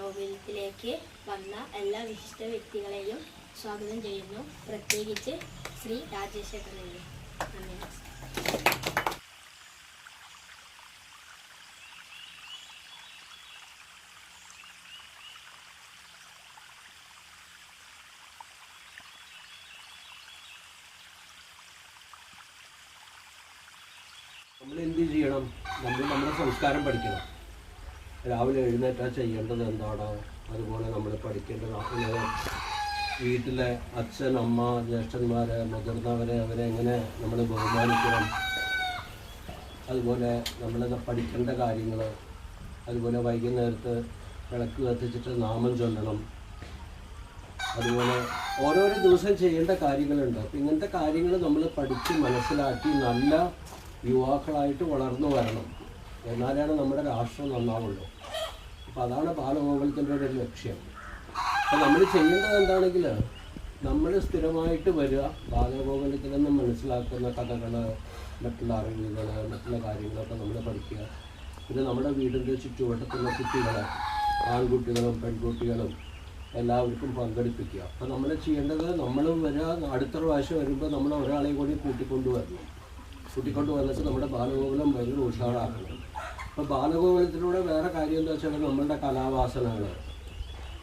ബാലഗോകുലത്തിലേക്ക് വന്ന എല്ലാ വിശിഷ്ട വ്യക്തികളെയും സ്വാഗതം ചെയ്യുന്നു. പ്രത്യേകിച്ച് ശ്രീ രാജേഷ് ചേട്ടനെയും. നന്ദി. നമ്മൾ എന്ത് ചെയ്യണം? നമ്മുടെ സംസ്കാരം പഠിക്കണം. രാവിലെ എഴുന്നേറ്റാൽ ചെയ്യേണ്ടത് എന്താണോ അതുപോലെ നമ്മൾ പഠിക്കേണ്ടത്. വീട്ടിലെ അച്ഛൻ, അമ്മ, ജ്യേഷ്ഠന്മാരെ, മുതിർന്നവരെ അവരെ എങ്ങനെ നമ്മൾ ബഹുമാനിക്കണം, അതുപോലെ നമ്മൾ പഠിക്കേണ്ട കാര്യങ്ങൾ, അതുപോലെ വൈകുന്നേരത്ത് വിളക്ക് കത്തിച്ചിട്ട് നാമം ചൊല്ലണം. അതുപോലെ ഓരോരോ ദിവസം ചെയ്യേണ്ട കാര്യങ്ങളുണ്ട്. അപ്പം ഇങ്ങനത്തെ കാര്യങ്ങൾ നമ്മൾ പഠിച്ച് മനസ്സിലാക്കി നല്ല യുവാക്കളായിട്ട് വളർന്നു വരണം. എന്നാലാണ് നമ്മുടെ രാഷ്ട്രം നന്നാവുള്ളൂ. അപ്പോൾ അതാണ് ബാലഗോകുലത്തിൻ്റെ ഒരു ലക്ഷ്യം. അപ്പോൾ നമ്മൾ ചെയ്യേണ്ടത് എന്താണെങ്കിൽ നമ്മൾ സ്ഥിരമായിട്ട് വരിക, ബാലഗോകുലത്തിൽ നിന്ന് മനസ്സിലാക്കുന്ന കഥകൾ, മറ്റുള്ള അറിവുകൾ, മറ്റുള്ള കാര്യങ്ങളൊക്കെ നമ്മൾ പഠിക്കുക. പിന്നെ നമ്മുടെ വീടിൻ്റെ ചുറ്റുവട്ടത്തുള്ള കുട്ടികളെ, ആൺകുട്ടികളും പെൺകുട്ടികളും എല്ലാവർക്കും പങ്കെടുപ്പിക്കുക. അപ്പോൾ നമ്മൾ ചെയ്യേണ്ടത് നമ്മൾ വരിക, അടുത്ത പ്രാവശ്യം വരുമ്പോൾ നമ്മൾ ഒരാളെയും കൂടി കൂട്ടിക്കൊണ്ട് വന്നിട്ട് നമ്മുടെ ബാലഗോകുലം ഭയങ്കര ഉഷാറാക്കണം. അപ്പോൾ ബാലഗോകുലത്തിലൂടെ വേറെ കാര്യം എന്താ വെച്ചാൽ നമ്മളുടെ കലാവാസനകൾ,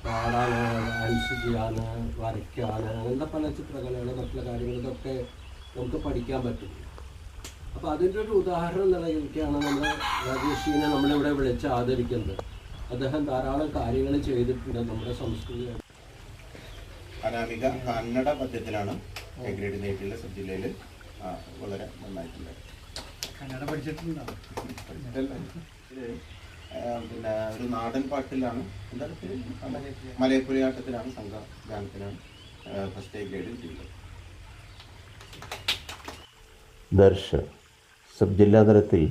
പാടാൻ, ഡാൻസ് ചെയ്യാൻ, വരയ്ക്കാൻ, അങ്ങനത്തെ പല ചിത്രകലകൾ, മറ്റുള്ള കാര്യങ്ങളൊക്കെ നമുക്ക് പഠിക്കാൻ പറ്റും. അപ്പോൾ അതിൻ്റെ ഒരു ഉദാഹരണം നിലനിൽക്കുകയാണ് നമ്മൾ രാജേഷിനെ നമ്മളിവിടെ വിളിച്ച് ആദരിക്കുന്നത്. അദ്ദേഹം ധാരാളം കാര്യങ്ങൾ ചെയ്തിട്ടുണ്ട് നമ്മുടെ സംസ്കൃതി. അനാമിക കന്നഡ പദ്യത്തിലാണ് എ ഗ്രേഡ് നേടിയിട്ടുള്ള സബ് ജില്ലയിൽ വളരെ നന്നായിട്ടുണ്ട്. കന്നഡ പഠിച്ചിട്ടുണ്ടോ? പിന്നെ ഒരു നാടൻ പാട്ടിലാണ്, എന്താ മലയപ്പുലിയാട്ടത്തിലാണ്, സംഘഗാനത്തിനാണ് ഫസ്റ്റ് എ ഗ്രേഡ് കിട്ടിയിട്ടുള്ളത്. ദർശ് സബ് ജില്ലാ തലത്തിൽ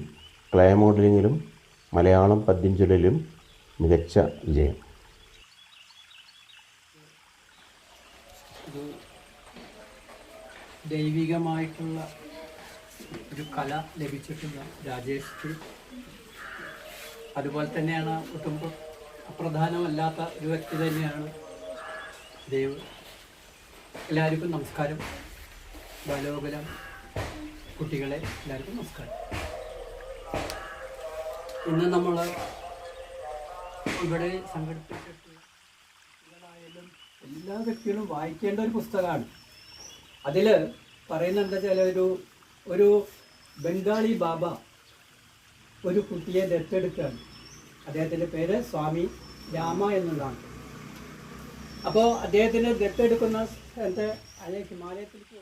ക്ലേ മോഡലിങ്ങിലും മലയാളം പദ്യം ചൊല്ലിലും മികച്ച വിജയം. ദൈവികമായിട്ടുള്ള ഒരു കല ലഭിച്ചിട്ടുള്ള രാജേഷ്, അതുപോലെ തന്നെയാണ് ഒട്ടും അപ്രധാനമല്ലാത്ത ഒരു വ്യക്തി തന്നെയാണ് ദേവ്. എല്ലാവർക്കും നമസ്കാരം. ബാലഗോകുലം കുട്ടികളെ എല്ലാവർക്കും നമസ്കാരം. ഇന്ന് നമ്മൾ ഇവിടെ സംഘടിപ്പിച്ചിട്ടുള്ള എല്ലാ വ്യക്തികളും വായിക്കേണ്ട ഒരു പുസ്തകമാണ്. അതിൽ പറയുന്നത് എന്താ വെച്ചാൽ ഒരു ബംഗാളി ബാബ ഒരു കുട്ടിയെ ദത്തെടുക്കുകയാണ്. അദ്ദേഹത്തിൻ്റെ പേര് സ്വാമി രാമ എന്നുള്ളതാണ്. അപ്പോൾ അദ്ദേഹത്തിന് ദത്തെടുക്കുന്ന എന്താ ഹിമാലയത്തിലേക്ക്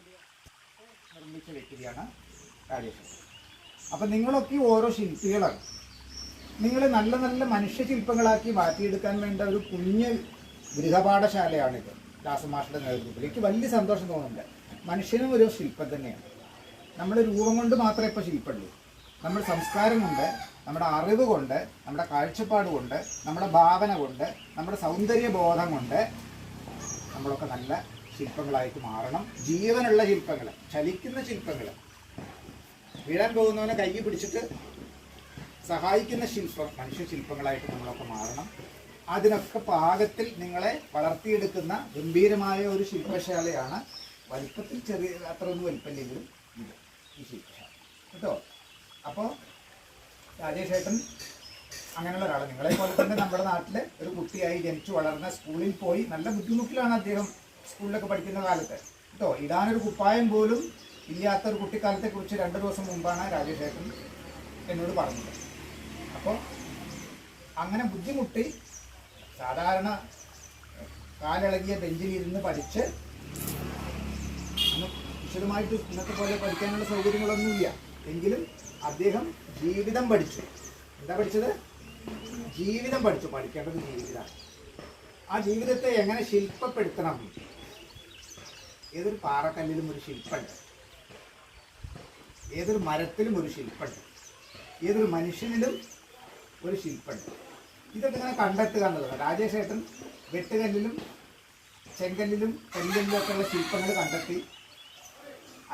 നിർമ്മിച്ച വ്യക്തിയാണ് രാജേഷ്. അപ്പം നിങ്ങളൊക്കെ ഓരോ ശില്പികളാണ്. നിങ്ങൾ നല്ല നല്ല മനുഷ്യശില്പങ്ങളാക്കി മാറ്റിയെടുക്കാൻ വേണ്ട ഒരു കുഞ്ഞ് ഗൃഹപാഠശാലയാണിത് ദാസമാഷിൻ്റെ നേതൃത്വത്തിൽ. എനിക്ക് വലിയ സന്തോഷം തോന്നുന്നുണ്ട്. മനുഷ്യനും ഒരു ശില്പം തന്നെയാണ്. നമ്മൾ രൂപം കൊണ്ട് മാത്രമേ ഇപ്പോൾ ശില്പമുള്ളൂ. നമ്മുടെ സംസ്കാരം കൊണ്ട്, നമ്മുടെ അറിവ് കൊണ്ട്, നമ്മുടെ കാഴ്ചപ്പാട് കൊണ്ട്, നമ്മുടെ ഭാവന കൊണ്ട്, നമ്മുടെ സൗന്ദര്യബോധം കൊണ്ട് നമ്മളൊക്കെ നല്ല ശില്പങ്ങളായിട്ട് മാറണം. ജീവനുള്ള ശില്പങ്ങൾ, ചലിക്കുന്ന ശില്പങ്ങൾ, വീഴാൻ പോകുന്നവനെ കൈ പിടിച്ചിട്ട് സഹായിക്കുന്ന ശില്പം, മനുഷ്യശില്പങ്ങളായിട്ട് നമ്മളൊക്കെ മാറണം. അതിനൊക്കെ പാകത്തിൽ നിങ്ങളെ വളർത്തിയെടുക്കുന്ന ഗംഭീരമായ ഒരു ശില്പശാലയാണ്. വലിപ്പത്തിൽ ചെറിയ അത്രയൊന്നും വലിപ്പമില്ലെങ്കിലും ഇത് ഈ ശില്പശാല കേട്ടോ. അപ്പോൾ രാജേഷ് ഏട്ടൻ അങ്ങനെയുള്ള ഒരാൾ, നിങ്ങളെ പോലെ തന്നെ നമ്മുടെ നാട്ടിൽ ഒരു കുട്ടിയായി ജനിച്ചു വളർന്ന, സ്കൂളിൽ പോയി നല്ല ബുദ്ധിമുട്ടിലാണ് അദ്ദേഹം സ്കൂളിലൊക്കെ പഠിക്കുന്ന കാലത്ത് കേട്ടോ. ഇടാനൊരു കുപ്പായം പോലും ഇല്ലാത്തൊരു കുട്ടിക്കാലത്തെക്കുറിച്ച് 2 ദിവസം മുമ്പാണ് രാജേഷ് ഏട്ടൻ എന്നോട് പറഞ്ഞത്. അപ്പോൾ അങ്ങനെ ബുദ്ധിമുട്ടി സാധാരണ കാലിളകിയ ബെഞ്ചിലിരുന്ന് പഠിച്ച്, അന്ന് വിശദമായിട്ട് ഇന്നത്തെ പോലെ പഠിക്കാനുള്ള സൗകര്യങ്ങളൊന്നുമില്ല എങ്കിലും അദ്ദേഹം ജീവിതം പഠിച്ചു. എന്താ പഠിച്ചത്? ജീവിതം പഠിച്ചു. പഠിക്കേണ്ടത് ജീവിതമാണ്. ആ ജീവിതത്തെ എങ്ങനെ ശില്പപ്പെടുത്തണം. ഏതൊരു പാറക്കല്ലിലും ഒരു ശില്പമുണ്ട്, ഏതൊരു മരത്തിലും ഒരു ശില്പമുണ്ട്, ഏതൊരു മനുഷ്യനിലും ഒരു ശില്പമുണ്ട്. ഇതൊക്കെ ഇങ്ങനെ കണ്ടെത്തുക എന്നുള്ളത്. രാജേഷ് ഏട്ടൻ വെട്ടുകല്ലിലും ചെങ്കല്ലിലും കരിങ്കല്ലിലും ഒക്കെയുള്ള ശില്പങ്ങൾ കണ്ടെത്തി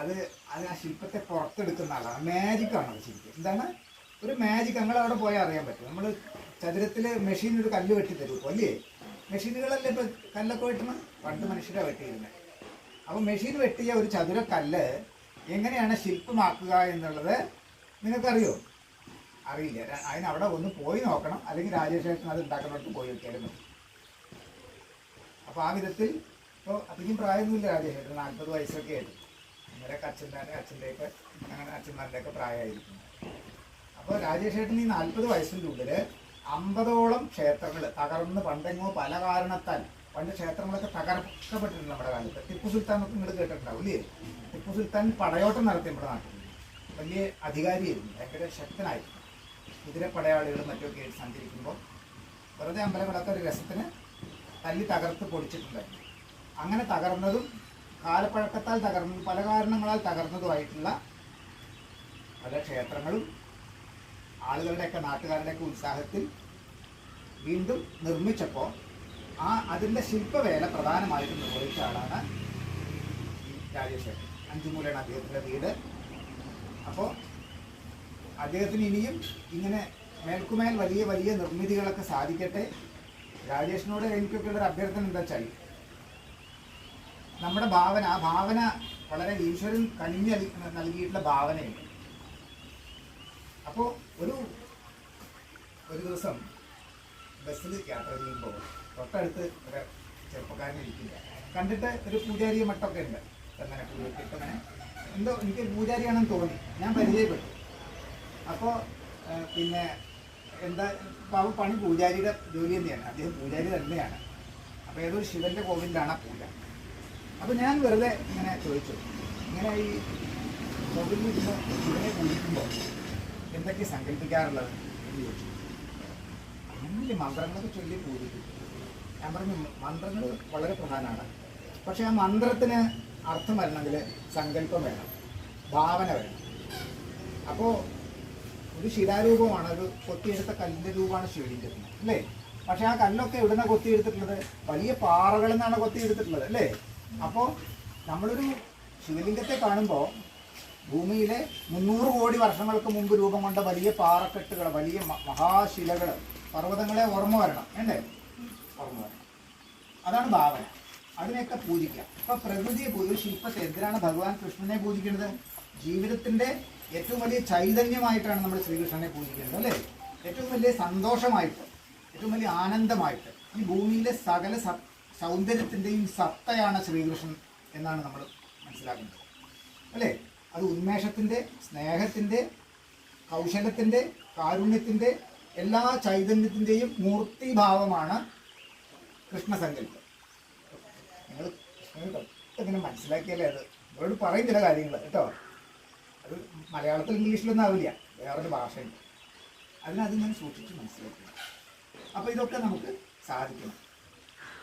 അത് ആ ശില്പത്തെ പുറത്തെടുക്കുന്ന ആളാണ്. മാജിക്കാണ് അത് ശരിക്കും. എന്താണ് ഒരു മാജിക്? നമ്മൾ അവിടെ പോയാൽ അറിയാൻ പറ്റും. നമ്മൾ ചതുരത്തിൽ മെഷീൻ ഒരു കല്ല് വെട്ടി തരും അല്ലേ? മെഷീനുകളല്ലേ ഇപ്പം കല്ലൊക്കെ വെട്ടണം? പണ്ട് മനുഷ്യരെ വെട്ടിയിരുന്നത്. അപ്പോൾ മെഷീൻ വെട്ടിയ ഒരു ചതുര കല്ല് എങ്ങനെയാണ് ശില്പമാക്കുക എന്നുള്ളത് നിങ്ങൾക്കറിയോ? അറിയില്ല. അതിനവിടെ ഒന്ന് പോയി നോക്കണം, അല്ലെങ്കിൽ രാജേഷേട്ടൻ അത് ഉണ്ടാക്കുന്നിടത്ത് പോയി വെക്കാനും മതി. അപ്പോൾ ആ വിധത്തിൽ ഇപ്പോൾ അധികം പ്രായമൊന്നുമില്ല രാജേഷേട്ടൻ, 40 വയസ്സൊക്കെ ആയിരുന്നു. ഇവരൊക്കെ അച്ഛൻ്റെയൊക്കെ അങ്ങനെ അച്ഛന്മാരുടെയൊക്കെ പ്രായമായിരിക്കും. അപ്പോൾ രാജേഷേട്ടൻ ഈ 40 വയസ്സിൻ്റെ ഉള്ളിൽ 50ഓളം ക്ഷേത്രങ്ങൾ തകർന്ന് പണ്ടെങ്ങോ പല കാരണത്താൽ പണ്ട് ക്ഷേത്രങ്ങളൊക്കെ തകർക്കപ്പെട്ടിട്ടുണ്ട് നമ്മുടെ കാലത്ത്. ടിപ്പു സുൽത്താൻ ഒക്കെ നിങ്ങൾ കേട്ടിട്ടുണ്ടാവും അല്ലേ? ടിപ്പു സുൽത്താൻ പടയോട്ടം നടത്തി നമ്മുടെ നാട്ടിൽ. വലിയ അധികാരിയായിരുന്നു, ഭയങ്കര ശക്തനായിരുന്നു. കുതിരപ്പടയാളികളും മറ്റൊക്കെ ആയിട്ട് സഞ്ചരിക്കുമ്പോൾ വെറുതെ അമ്പലങ്ങളൊക്കെ ഒരു രസത്തിന് തല്ലി തകർത്ത് പൊടിച്ചിട്ടുണ്ടായിരുന്നു. അങ്ങനെ തകർന്നതും കാലപ്പഴക്കത്താൽ തകർന്നതും പല കാരണങ്ങളാൽ തകർന്നതുമായിട്ടുള്ള പല ക്ഷേത്രങ്ങളും ആളുകളുടെയൊക്കെ നാട്ടുകാരുടെയൊക്കെ ഉത്സാഹത്തിൽ വീണ്ടും നിർമ്മിച്ചപ്പോൾ അതിൻ്റെ ശില്പവേല പ്രധാനമായിട്ടും നിർവഹിച്ച ആളാണ് ഈ രാജേഷേട്ടൻ. അഞ്ചുമൂലയാണ് അദ്ദേഹത്തിൻ്റെ വീട്. അപ്പോൾ അദ്ദേഹത്തിന് ഇനിയും ഇങ്ങനെ മേൽക്കുമേൽ വലിയ വലിയ നിർമ്മിതികളൊക്കെ സാധിക്കട്ടെ. രാജേഷിനോട് എനിക്കൊക്കെ ഒരു അഭ്യർത്ഥന എന്താ വെച്ചാൽ, നമ്മുടെ ഭാവന, ആ ഭാവന വളരെ ഈശ്വരൻ കനിഞ്ഞ് നൽകിയിട്ടുള്ള ഭാവനയുണ്ട്. അപ്പോൾ ഒരു ദിവസം ബസ്സിൽ യാത്ര ചെയ്യുമ്പോൾ തൊട്ടടുത്ത് ഒരു ചെറുപ്പക്കാരനെ ഇരിക്കില്ല. കണ്ടിട്ട് ഒരു പൂജാരിയെ മട്ടൊക്കെ ഉണ്ട്, അങ്ങനെ കിട്ടങ്ങനെ എന്തോ എനിക്കൊരു പൂജാരിയാണെന്ന് തോന്നി. ഞാൻ പരിചയപ്പെട്ടു. അപ്പോൾ പിന്നെ എന്താ പണി പൂജാരിയുടെ ജോലി തന്നെയാണ്, അദ്ദേഹം പൂജാരി തന്നെയാണ്. അപ്പോൾ ഏതൊരു ശിവൻ്റെ കോവിലാണ് ആ പൂജ. അപ്പോൾ ഞാൻ വെറുതെ ഇങ്ങനെ ചോദിച്ചു, ഇങ്ങനെ ഈ കോവിലിൽ ഇരുന്ന് ശിവനെ പൂജിക്കുമ്പോൾ എന്തൊക്കെ സങ്കല്പിക്കാറുള്ളത് എന്ന് ചോദിച്ചു. അങ്ങനെ മന്ത്രങ്ങളൊക്കെ ചൊല്ലി പൂജിക്കും. ഞാൻ പറഞ്ഞു മന്ത്രങ്ങൾ വളരെ പ്രധാനമാണ്, പക്ഷെ ആ മന്ത്രത്തിന് അർത്ഥം വരണമെങ്കിൽ സങ്കല്പം വേണം, ഭാവന വേണം. അപ്പോൾ ഒരു ശിലാരൂപമാണ്, ഒരു കൊത്തിയെടുത്ത കല്ലിൻ്റെ രൂപമാണ് ശിവലിംഗത്തിന് അല്ലേ? പക്ഷെ ആ കല്ലൊക്കെ എവിടുന്ന കൊത്തിയെടുത്തിട്ടുള്ളത്? വലിയ പാറകളിൽ നിന്നാണ് കൊത്തിയെടുത്തിട്ടുള്ളത് അല്ലേ? അപ്പോൾ നമ്മളൊരു ശിവലിംഗത്തെ കാണുമ്പോൾ ഭൂമിയിലെ 300 കോടി വർഷങ്ങൾക്ക് മുമ്പ് രൂപം കൊണ്ട വലിയ പാറക്കെട്ടുകൾ, വലിയ മഹാശിലകൾ, പർവ്വതങ്ങളെ ഓർമ്മ വരണം വേണ്ടേ? ഓർമ്മ വരണം. അതാണ് ഭാവന. അതിനെയൊക്കെ പൂജിക്കാം. ഇപ്പൊ പ്രകൃതിയെ ഒരു ശില്പത്തെ എന്തിനാണ് ഭഗവാൻ കൃഷ്ണനെ പൂജിക്കുന്നത്? ജീവിതത്തിന്റെ ഏറ്റവും വലിയ ചൈതന്യമായിട്ടാണ് നമ്മൾ ശ്രീകൃഷ്ണനെ പൂജിക്കുന്നത് അല്ലേ? ഏറ്റവും വലിയ സന്തോഷമായിട്ട്, ഏറ്റവും വലിയ ആനന്ദമായിട്ട്, ഈ ഭൂമിയിലെ സകല സൗന്ദര്യത്തിൻ്റെയും സത്തയാണ് ശ്രീകൃഷ്ണൻ എന്നാണ് നമ്മൾ മനസ്സിലാക്കുന്നത് അല്ലേ? അത് ഉന്മേഷത്തിൻ്റെ, സ്നേഹത്തിൻ്റെ, കൗശലത്തിൻ്റെ, കാരുണ്യത്തിൻ്റെ, എല്ലാ ചൈതന്യത്തിൻ്റെയും മൂർത്തിഭാവമാണ് കൃഷ്ണസങ്കല്പം. നിങ്ങൾ കൃഷ്ണനെ തൊട്ടിങ്ങനെ മനസ്സിലാക്കിയാലേ അത് അവരോട് പറയും ചില കാര്യങ്ങൾ കേട്ടോ. അത് മലയാളത്തിൽ ഇംഗ്ലീഷിലൊന്നും ആവില്ല, വേറൊരു ഭാഷയുണ്ട്. അതിനതിങ്ങനെ സൂക്ഷിച്ച് മനസ്സിലാക്കുക. അപ്പോൾ ഇതൊക്കെ നമുക്ക് സാധിക്കണം.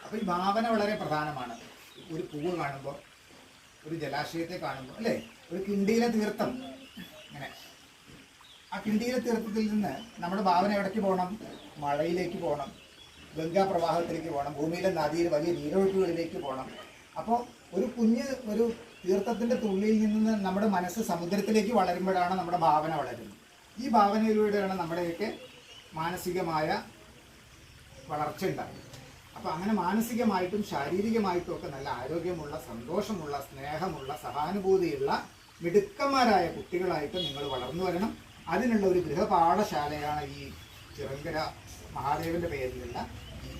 അപ്പോൾ ഈ ഭാവന വളരെ പ്രധാനമാണ്. ഒരു പൂവ് കാണുമ്പോൾ, ഒരു ജലാശയത്തെ കാണുമ്പോൾ അല്ലേ, ഒരു കിണ്ടിയിലെ തീർത്ഥം, ഇങ്ങനെ ആ കിണ്ടിയിലെ തീർത്ഥത്തിൽ നിന്ന് നമ്മുടെ ഭാവന എവിടേക്ക് പോകണം? മഴയിലേക്ക് പോകണം, ഗംഗാ പ്രവാഹത്തിലേക്ക് പോകണം, ഭൂമിയിലെ നദിയിൽ വലിയ നീരൊഴുക്കുകളിലേക്ക് പോകണം. അപ്പോൾ ഒരു തീർത്ഥത്തിൻ്റെ തുള്ളിയിൽ നിന്ന് നമ്മുടെ മനസ്സ് സമുദ്രത്തിലേക്ക് വളരുമ്പോഴാണ് നമ്മുടെ ഭാവന വളരുന്നത്. ഈ ഭാവനയിലൂടെയാണ് നമ്മുടെയൊക്കെ മാനസികമായ വളർച്ച ഉണ്ടാകുന്നത്. അപ്പോൾ അങ്ങനെ മാനസികമായിട്ടും ശാരീരികമായിട്ടും ഒക്കെ നല്ല ആരോഗ്യമുള്ള, സന്തോഷമുള്ള, സ്നേഹമുള്ള, സഹാനുഭൂതിയുള്ള മിടുക്കന്മാരായ കുട്ടികളായിട്ട് നിങ്ങൾ വളർന്നു വരണം. അതിനുള്ള ഒരു ഗൃഹപാഠശാലയാണ് ഈ ചിറങ്കര മഹാദേവൻ്റെ പേരിലുള്ള ഈ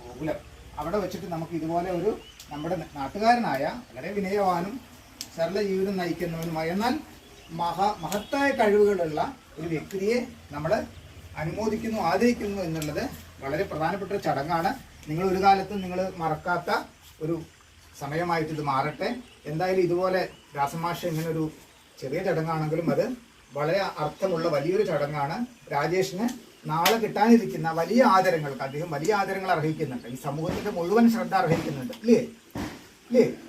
ഗോകുലം. അവിടെ വെച്ചിട്ട് നമുക്ക് ഇതുപോലെ ഒരു നമ്മുടെ നാട്ടുകാരനായ വളരെ വിനയവാനും സരള ജീവിതം നയിക്കുന്നവനുമായ എന്നാൽ മഹത്തായ കഴിവുകളുള്ള ഒരു വ്യക്തിയെ നമ്മൾ അനുമോദിക്കുന്നു, ആദരിക്കുന്നു എന്നുള്ളത് വളരെ പ്രധാനപ്പെട്ട ഒരു ചടങ്ങാണ്. നിങ്ങൾ ഒരു കാലത്തും നിങ്ങൾ മറക്കാത്ത ഒരു സമയമായിട്ട് ഇത് മാറട്ടെ. എന്തായാലും ഇതുപോലെ രാസമാഷ ഇങ്ങനൊരു ചെറിയ ചടങ്ങാണെങ്കിലും അത് വളരെ അർത്ഥമുള്ള വലിയൊരു ചടങ്ങാണ്. രാജേഷിന് നാളെ കിട്ടാനിരിക്കുന്ന വലിയ ആദരങ്ങൾക്ക് അദ്ദേഹം വലിയ ആദരങ്ങൾ അർഹിക്കുന്നുണ്ട്. ഈ സമൂഹത്തിന്റെ മുഴുവൻ ശ്രദ്ധ അർഹിക്കുന്നുണ്ട് അല്ലേ?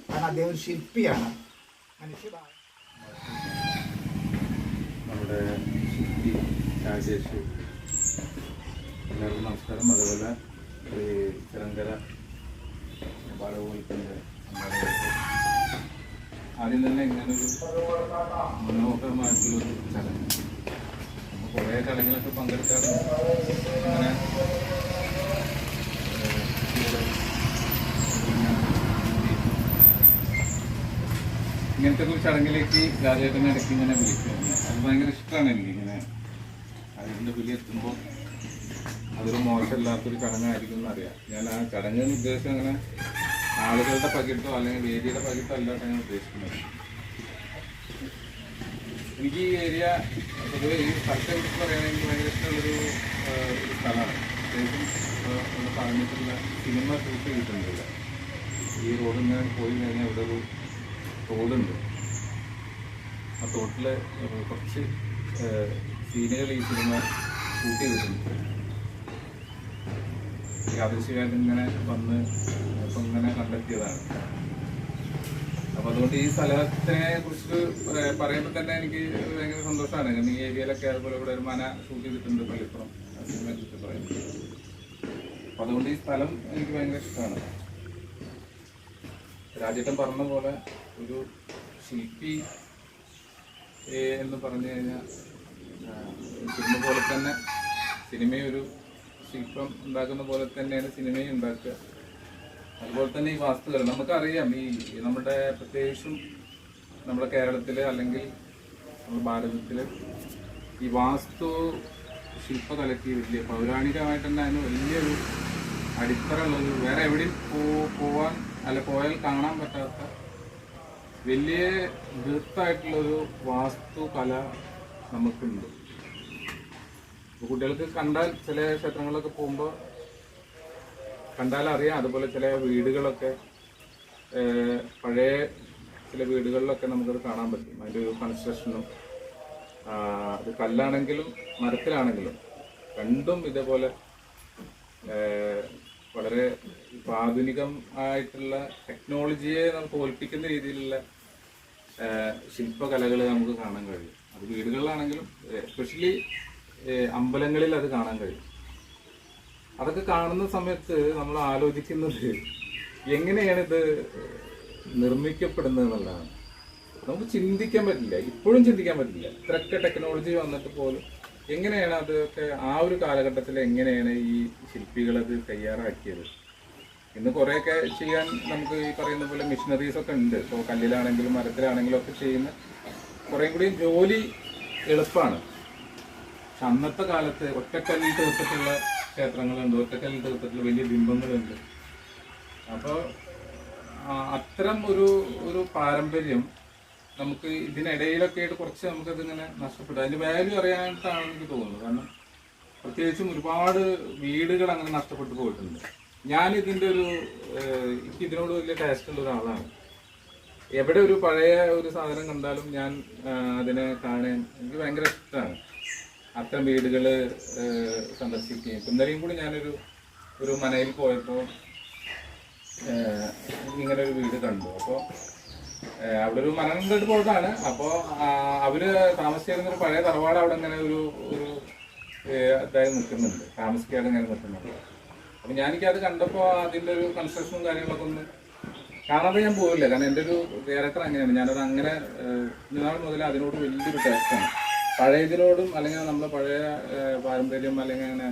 കാരണം അദ്ദേഹം ഒരു ശില്പിയാണ്. നമ്മുടെ ശില്പി രാജേഷ്, എല്ലാവർക്കും നമസ്കാരം. അതുപോലെ ഈ ചിറങ്കര ബാലഗോകുലത്തിൻ്റെ ആദ്യം തന്നെ ഇങ്ങനൊരു മനോഹരമായിട്ടുള്ളൊരു ചടങ്ങ് കുറേ ചടങ്ങുകളൊക്കെ പങ്കെടുക്കാറുണ്ട്. അങ്ങനെ ഇങ്ങനത്തെ ഒരു ചടങ്ങിലേക്ക് രാജേട്ടനെ ഇടയ്ക്ക് ഇങ്ങനെ വിളിക്കുക. അത് ഭയങ്കര ഇഷ്ടമാണ് എനിക്കിങ്ങനെ അതിൻ്റെ വിളി എത്തുമ്പോൾ അതൊരു മോശമില്ലാത്തൊരു ചടങ്ങായിരിക്കും എന്നറിയാം. ഞാൻ ആ ചടങ്ങിന് ഉദ്ദേശം അങ്ങനെ ആളുകളുടെ പകിട്ടോ അല്ലെങ്കിൽ വേദിയുടെ പകിട്ടോ അല്ലാതെ ഞാൻ ഉദ്ദേശിക്കുന്നത്. എനിക്ക് ഈ ഏരിയ പൊതുവെ ഈ സ്ഥലത്തെ കുറിച്ച് പറയുകയാണെങ്കിൽ ഭയങ്കര ഇഷ്ടമുള്ളൊരു സ്ഥലമാണ്. പ്രത്യേകിച്ചും പറഞ്ഞിട്ടുള്ള സിനിമ ഷൂട്ട് ചെയ്തിട്ടുണ്ട്. ഈ റോഡിൽ നിന്ന് പോയി കഴിഞ്ഞാൽ ഇവിടെ ഒരു തോടുണ്ട്. ആ തോട്ടിൽ കുറച്ച് സീനുകൾ ഈ സിനിമ ഷൂട്ട് ചെയ്തിട്ടുണ്ട്. യാദൃശ്ചികമായിട്ട് ഇങ്ങനെ വന്ന് അപ്പം ഇങ്ങനെ കണ്ടെത്തിയതാണ്. അപ്പം അതുകൊണ്ട് ഈ സ്ഥലത്തിനെ കുറിച്ച് പറയുമ്പോൾ തന്നെ എനിക്ക് ഭയങ്കര സന്തോഷമാണ്. കാരണം ഈ ഏരിയയിലൊക്കെ അതുപോലെ ഇവിടെ ഒരു മന ഷൂട്ട് ചെയ്തിട്ടുണ്ട് പള്ളിപ്പുറം ആ സിനിമയെ കുറിച്ച് പറയുന്നത്. അപ്പം അതുകൊണ്ട് ഈ സ്ഥലം എനിക്ക് ഭയങ്കര ഇഷ്ടമാണ്. രാജേട്ടൻ പറഞ്ഞ പോലെ ഒരു ശില്പി എന്ന് പറഞ്ഞു കഴിഞ്ഞാൽ സിനിമ പോലെ തന്നെ സിനിമയും ഒരു ശില്പം ഉണ്ടാക്കുന്ന പോലെ തന്നെയാണ് സിനിമയും ഉണ്ടാക്കുക. അതുപോലെ തന്നെ ഈ വാസ്തുക്കൾ നമുക്കറിയാം. ഈ നമ്മുടെ പ്രത്യേകിച്ചും നമ്മുടെ കേരളത്തിൽ അല്ലെങ്കിൽ നമ്മുടെ ഭാരതത്തിൽ ഈ വാസ്തു ശില്പകലയ്ക്ക് വലിയ പൗരാണികമായിട്ട് തന്നെ അതിന് വലിയൊരു അടിത്തറ ഉള്ളൊരു വേറെ എവിടെയും പോവാൻ പോയാൽ കാണാൻ പറ്റാത്ത വലിയ ബൃഹത്തായിട്ടുള്ളൊരു വാസ്തുകല നമുക്കുണ്ട്. കുട്ടികൾക്ക് കണ്ടാൽ ചില ക്ഷേത്രങ്ങളിലൊക്കെ പോകുമ്പോൾ കണ്ടാൽ അറിയാം. അതുപോലെ ചില വീടുകളൊക്കെ പഴയ ചില വീടുകളിലൊക്കെ നമുക്കത് കാണാൻ പറ്റും. അതിൻ്റെ ഒരു കൺസ്ട്രക്ഷനും അത് കല്ലാണെങ്കിലും മരത്തിലാണെങ്കിലും രണ്ടും ഇതേപോലെ വളരെ ആധുനികം ആയിട്ടുള്ള ടെക്നോളജിയെ നമുക്ക് തോൽപ്പിക്കുന്ന രീതിയിലുള്ള ശില്പകലകൾ നമുക്ക് കാണാൻ കഴിയും. അത് വീടുകളിലാണെങ്കിലും എസ്പെഷ്യലി അമ്പലങ്ങളിൽ അത് കാണാൻ കഴിയും. അതൊക്കെ കാണുന്ന സമയത്ത് നമ്മൾ ആലോചിക്കുന്നത് എങ്ങനെയാണ് ഇത് നിർമ്മിക്കപ്പെടുന്നത് എന്നുള്ളതാണ്. നമുക്ക് ചിന്തിക്കാൻ പറ്റില്ല, ഇപ്പോഴും ചിന്തിക്കാൻ പറ്റില്ല. ഇത്രയൊക്കെ ടെക്നോളജി വന്നിട്ട് പോലും എങ്ങനെയാണ് അതൊക്കെ ആ ഒരു കാലഘട്ടത്തിൽ എങ്ങനെയാണ് ഈ ശില്പികൾ അത് തയ്യാറാക്കിയത്. ഇന്ന് കുറേയൊക്കെ ചെയ്യാൻ നമുക്ക് ഈ പറയുന്ന പോലെ മെഷീനറീസ് ഒക്കെ ഉണ്ട്. ഇപ്പോൾ കല്ലിലാണെങ്കിലും മരത്തിലാണെങ്കിലും ഒക്കെ ചെയ്യുന്ന കുറേ കൂടി ജോലി എളുപ്പമാണ്. പക്ഷെ അന്നത്തെ കാലത്ത് ഒറ്റക്കല്ലിൽ തീർത്തിട്ടുള്ള ക്ഷേത്രങ്ങളുണ്ട്, ഒറ്റക്കല്ലിൽ തീർത്തിട്ടുള്ള വലിയ ബിംബങ്ങളുണ്ട്. അപ്പോൾ അത്തരം ഒരു പാരമ്പര്യം നമുക്ക് ഇതിനിടയിലൊക്കെ ആയിട്ട് കുറച്ച് നമുക്കതിങ്ങനെ നഷ്ടപ്പെട്ടു. അതിൻ്റെ വാല്യൂ അറിയാനായിട്ടാണ് എനിക്ക് തോന്നുന്നത്. കാരണം പ്രത്യേകിച്ചും ഒരുപാട് വീടുകൾ അങ്ങനെ നഷ്ടപ്പെട്ടു പോയിട്ടുണ്ട്. ഞാനിതിൻ്റെ എനിക്ക് ഇതിനോട് വലിയ ടേസ്റ്റുള്ള ഒരാളാണ്. എവിടെ ഒരു പഴയ ഒരു സാധനം കണ്ടാലും ഞാൻ അതിനെ കാണാൻ എനിക്ക് ഭയങ്കര ഇഷ്ടമാണ്. അത്തരം വീടുകൾ സന്ദർശിക്കുകയും ഇന്നലെയും കൂടി ഞാനൊരു മനയിൽ പോയപ്പോൾ ഇങ്ങനെ ഒരു വീട് കണ്ടു. അപ്പോൾ അവിടെ ഒരു മനം കണ്ടിട്ട് പോയിട്ടാണ്. അപ്പോൾ അവര് താമസിച്ചിരുന്നൊരു പഴയ തറവാട് അവിടെ ഇങ്ങനെ ഒരു ഇതായി നിൽക്കുന്നുണ്ട്, താമസിക്കാതെ ഇങ്ങനെ നിൽക്കുന്നുണ്ട്. അപ്പം ഞാനെനിക്കത് കണ്ടപ്പോൾ അതിൻ്റെ ഒരു കൺസ്ട്രക്ഷനും കാര്യങ്ങളൊക്കെ ഒന്ന് കാണാതെ ഞാൻ പോകില്ല. കാരണം എൻ്റെ ഒരു ക്യാരക്ടർ അങ്ങനെയാണ്. ഞാനത് അങ്ങനെ ഇന്നാൾ മുതൽ അതിനോട് വലിയൊരു ടേസ്റ്റാണ്. പഴയതിനോടും അല്ലെങ്കിൽ നമ്മളെ പഴയ പാരമ്പര്യം അല്ലെങ്കിൽ അങ്ങനെ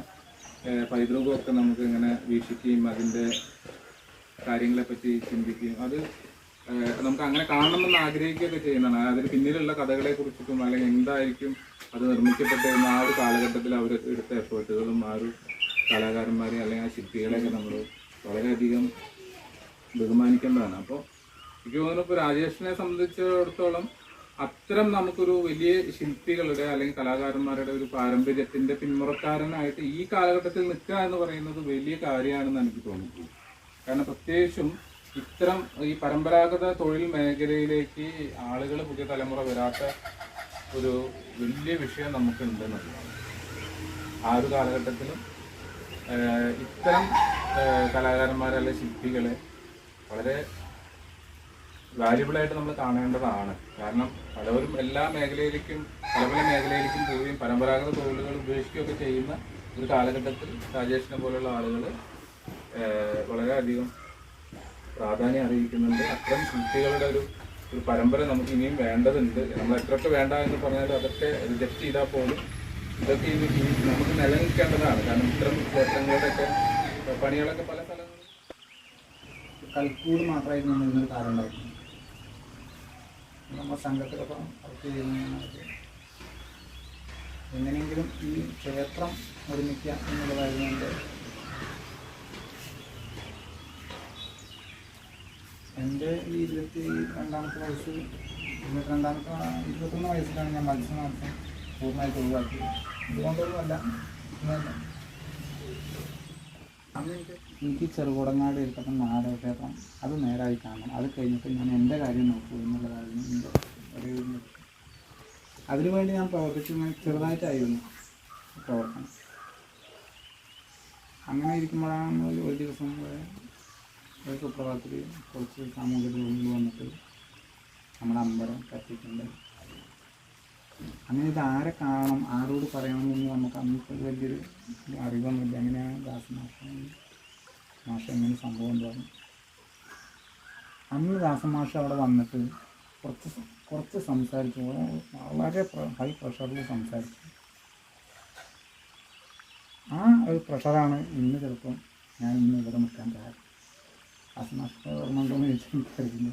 പൈതൃകമൊക്കെ നമുക്ക് ഇങ്ങനെ വീക്ഷിക്കുകയും അതിൻ്റെ കാര്യങ്ങളെപ്പറ്റി ചിന്തിക്കുകയും അത് നമുക്ക് അങ്ങനെ കാണണമെന്ന് ആഗ്രഹിക്കുകയൊക്കെ ചെയ്യുന്നതാണ്. അതിന് പിന്നിലുള്ള കഥകളെ കുറിച്ചിട്ടും അല്ലെങ്കിൽ എന്തായിരിക്കും അത് നിർമ്മിക്കപ്പെട്ടിരുന്ന ആ ഒരു കാലഘട്ടത്തിൽ അവർ എടുത്ത എഫേർട്ടുകളും ആ ഒരു കലാകാരന്മാരെയും അല്ലെങ്കിൽ ആ ശില്പികളെയൊക്കെ നമ്മൾ വളരെയധികം ബഹുമാനിക്കേണ്ടതാണ്. അപ്പോൾ എനിക്ക് തോന്നുന്നു ഇപ്പോൾ രാജേഷിനെ സംബന്ധിച്ചിടത്തോളം അത്തരം നമുക്കൊരു വലിയ ശില്പികളുടെ അല്ലെങ്കിൽ കലാകാരന്മാരുടെ ഒരു പാരമ്പര്യത്തിൻ്റെ പിന്മുറക്കാരനായിട്ട് ഈ കാലഘട്ടത്തിൽ നിൽക്കുക എന്ന് പറയുന്നത് വലിയ കാര്യമാണെന്ന് എനിക്ക് തോന്നിയിട്ടുണ്ട്. കാരണം പ്രത്യേകിച്ചും ഇത്തരം ഈ പരമ്പരാഗത തൊഴിൽ മേഖലയിലേക്ക് ആളുകൾ പുതിയ തലമുറ വരാത്ത ഒരു വലിയ വിഷയം നമുക്കുണ്ടെന്നുള്ളതാണ്. ആ ഒരു കാലഘട്ടത്തിലും ഇത്തരം കലാകാരന്മാരെ അല്ലെങ്കിൽ ശില്പികളെ വളരെ വാല്യുബിളായിട്ട് നമ്മൾ കാണേണ്ടതാണ്. കാരണം പലവരും എല്ലാ മേഖലയിലേക്കും പല മേഖലയിലേക്കും പോവുകയും പരമ്പരാഗത തൊഴിലുകൾ ഉപേക്ഷിക്കുകയൊക്കെ ചെയ്യുന്ന ഒരു കാലഘട്ടത്തിൽ രാജേഷിനെ പോലുള്ള ആളുകൾ വളരെയധികം പ്രാധാന്യം അറിയിക്കുന്നുണ്ട്. അത്തരം ശില്പികളുടെ ഒരു പരമ്പര നമുക്ക് ഇനിയും വേണ്ടതുണ്ട്. നമ്മൾ എത്രയൊക്കെ വേണ്ട എന്ന് പറഞ്ഞാലും അതൊക്കെ റിജക്റ്റ് ചെയ്താൽ പോലും ഇതൊക്കെ നമുക്ക് നിലനിൽക്കേണ്ടതാണ്. കാരണം ഇത്തരം ക്ഷേത്രങ്ങളുടെയൊക്കെ പണികളൊക്കെ പല സ്ഥലങ്ങളും കൽക്കൂട് മാത്രമായിരുന്നു നിന്നൊരു കാര്യം ഉണ്ടായിരുന്നു. നമ്മുടെ സംഘത്തിലൊപ്പം വർക്ക് ചെയ്യുന്നതിനകത്ത് എങ്ങനെയെങ്കിലും ഈ ക്ഷേത്രം നിർമ്മിക്കുക എന്നുള്ളതായിരുന്നു എൻ്റെ ഈ 22ാമത്തെ വയസ്സ് 21 വയസ്സിലാണ് ഞാൻ മത്സ്യമാംസം പൂർണ്ണമായിട്ട് ഒഴിവാക്കിയത്. ഇതുകൊണ്ടൊന്നുമല്ല, അന്ന് എനിക്ക് ചെറുകുടങ്ങാട് ഇരിക്കുന്ന മഹാദേവ ക്ഷേത്രം അത് നേരായി കാണണം. അത് കഴിഞ്ഞിട്ട് ഞാൻ എൻ്റെ കാര്യം നോക്കൂ എന്നുള്ളതായിരുന്നു എൻ്റെ ഒരു അതിനുവേണ്ടി ഞാൻ പ്രവർത്തിച്ചു. ചെറുതായിട്ടായിരുന്നു പ്രവർത്തനം. അങ്ങനെ ഇരിക്കുമ്പോഴാണ് ഒരു ദിവസം ഒരു സുപ്രഭാതത്തിൽ കുറച്ച് സാമൂഹിക രോഗികൾ വന്നിട്ട് നമ്മുടെ അമ്പലം കത്തിയിട്ടുണ്ട്. അങ്ങനെ ഇത് ആരെ കാണണം, ആരോട് പറയണമെന്ന് നമുക്ക് അന്നത്തെ വലിയൊരു അറിവൊന്നുമില്ല. അങ്ങനെയാണ് ദാസമാഷ എങ്ങനെ സംഭവം പറഞ്ഞു. അന്ന് ദാസമാഷ അവിടെ വന്നിട്ട് കുറച്ച് സംസാരിച്ചു. വളരെ ഹൈ പ്രഷറിൽ സംസാരിച്ചു. ആ ഒരു പ്രഷറാണ് ഇന്ന് ചിലപ്പം ഞാൻ ഇന്ന് ഇവിടെ നിൽക്കാൻ കാരണം. ദാസമാഷ ഓർമ്മ ഉണ്ടോയെന്ന് ചോദിച്ചാൽ എനിക്കറിയില്ല.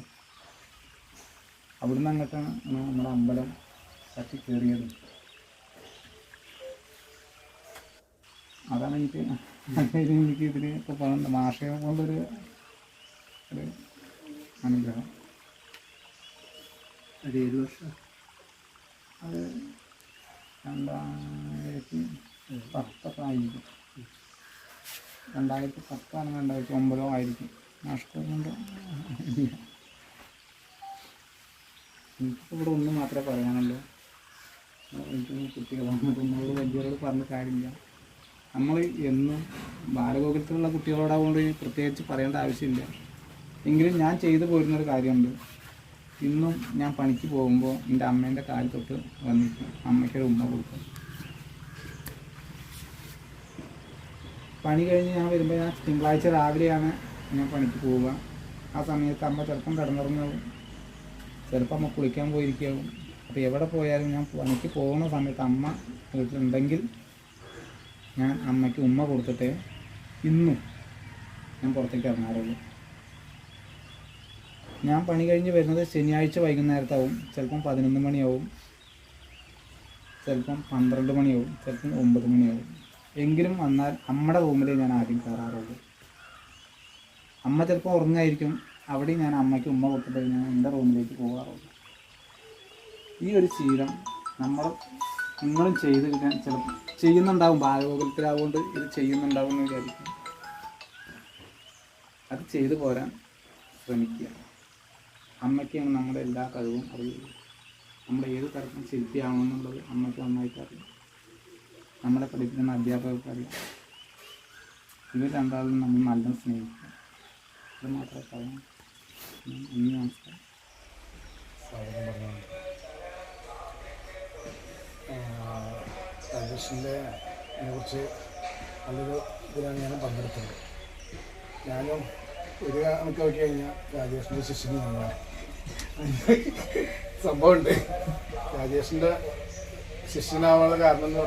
അവിടുന്ന് അങ്ങോട്ടാണ് നമ്മുടെ അമ്പലം കത്തി കയറിയത്. അതാണ് എനിക്ക് ഇതിന് ഇപ്പോൾ പറയുന്നത് മാഷയെ കൊണ്ടൊരു അനുഗ്രഹം. അത് ഏത് വർഷം? അത് 2010 ആയിരിക്കും. 2010 2009 ആയിരിക്കും. മാഷക്കൊണ്ട് എനിക്കിപ്പോൾ ഇവിടെ ഒന്നും മാത്രമേ പറയാനുള്ളൂ. എനിക്ക് കുട്ടികളോട് വലിയവരോട് പറഞ്ഞ കാര്യമില്ല. നമ്മൾ എന്നും ബാലഗോകുലത്തിലുള്ള കുട്ടികളോടാവുകൊണ്ട് പ്രത്യേകിച്ച് പറയേണ്ട ആവശ്യമില്ല. എങ്കിലും ഞാൻ ചെയ്തു പോരുന്നൊരു കാര്യമുണ്ട്. ഇന്നും ഞാൻ പണിക്ക് പോകുമ്പോൾ എൻ്റെ അമ്മേൻ്റെ കാല് തൊട്ട് വന്നിട്ട് അമ്മയ്ക്കൊരു ഉമ്മ കൊടുക്കും. പണി കഴിഞ്ഞ് ഞാൻ വരുമ്പോൾ ഞാൻ തിങ്കളാഴ്ച രാവിലെയാണ് ഞാൻ പണിക്ക് പോവുക. ആ സമയത്ത് അമ്മ ചിലപ്പം കിടന്നുറങ്ങാവും, ചിലപ്പോൾ അമ്മ കുളിക്കാൻ പോയിരിക്കാവും. അപ്പോൾ എവിടെ പോയാലും ഞാൻ പണിക്ക് പോകുന്ന സമയത്ത് അമ്മ വീട്ടിലുണ്ടെങ്കിൽ ഞാൻ അമ്മയ്ക്ക് ഉമ്മ കൊടുത്തിട്ടേ ഇന്നും ഞാൻ പുറത്തേക്ക് ഇറങ്ങാറുള്ളൂ. ഞാൻ പണി കഴിഞ്ഞ് വരുന്നത് ശനിയാഴ്ച വൈകുന്നേരത്താവും. ചിലപ്പം 11 മണിയാവും, ചിലപ്പം 12 മണിയാവും, ചിലപ്പം 9 മണിയാവും. എങ്കിലും വന്നാൽ അമ്മയുടെ റൂമിലേ ഞാൻ ആദ്യം കയറാറുള്ളൂ. അമ്മ ചിലപ്പോൾ ഉറങ്ങായിരിക്കും. അവിടെ ഞാൻ അമ്മയ്ക്ക് ഉമ്മ കൊടുത്തിട്ട് ഞാൻ എൻ്റെ റൂമിലേക്ക് പോകാറുള്ളൂ. ഈ ഒരു ശീലം നിങ്ങളും ചെയ്ത് കിട്ടാൻ ചിലപ്പോൾ ചെയ്യുന്നുണ്ടാവും. ബാലഗോകുലത്തിലാവുകൊണ്ട് ഇത് ചെയ്യുന്നുണ്ടാവും എന്ന് വിചാരിക്കും. അത് ചെയ്തു പോരാൻ ശ്രമിക്കുക. അമ്മയ്ക്കാണ് നമ്മുടെ എല്ലാ കഴിവും അറിയുള്ളൂ. നമ്മൾ ഏത് തരത്തിൽ ശില്പിയാവുമെന്നുള്ളത് അമ്മയ്ക്ക് നന്നായിട്ട് അറിയാം. നമ്മളെ പഠിപ്പിക്കുന്ന അധ്യാപകർക്ക് അറിയാം. ഇവർ രണ്ടാളും നമ്മൾ നല്ല സ്നേഹിക്കുക. അത് മാത്രമേ പറയാം. നമസ്കാരം. രാജേഷിനെ കുറിച്ച് നല്ലൊരു ഇതിലാണ് ഞാൻ പങ്കെടുത്തത്. ഞാനും ഒരു കണക്ക് നോക്കി കഴിഞ്ഞാൽ രാജേഷിൻ്റെ ശിഷ്യന് ഞാനാണ്. സംഭവമുണ്ട്. രാജേഷിൻ്റെ ശിഷ്യനാവാനുള്ള കാരണം എന്ന്